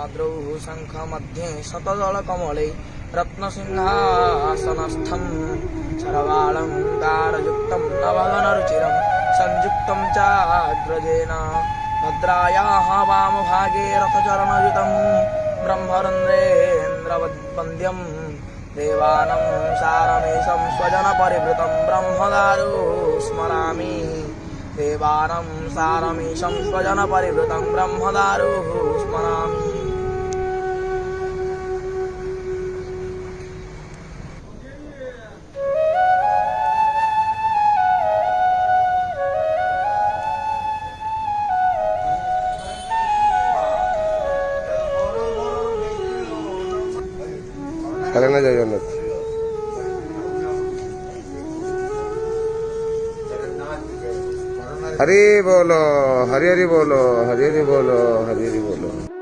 शैलाद्रौ शङ्खमध्ये शतदलकमले रत्नसिंहासनस्थं सर्वालङ्कारयुक्तं नवघनरुचिरं संयुक्तं चाग्रजेन भद्रायाः वामभागे रथचरणयुतं ब्रह्मरन्ध्रेन्द्रवन्द्यं देवानं सारमेशं स्वजनपरिवृतं ब्रह्मदारु स्मरामि देवानं सारमेशं स्वजनपरिवृतं ब्रह्मदारु स्मरामि। करें ना जगन्नाथ हरि बोलो हरि हरि बोलो हरि हरि बोलो हरि हरि बोलो।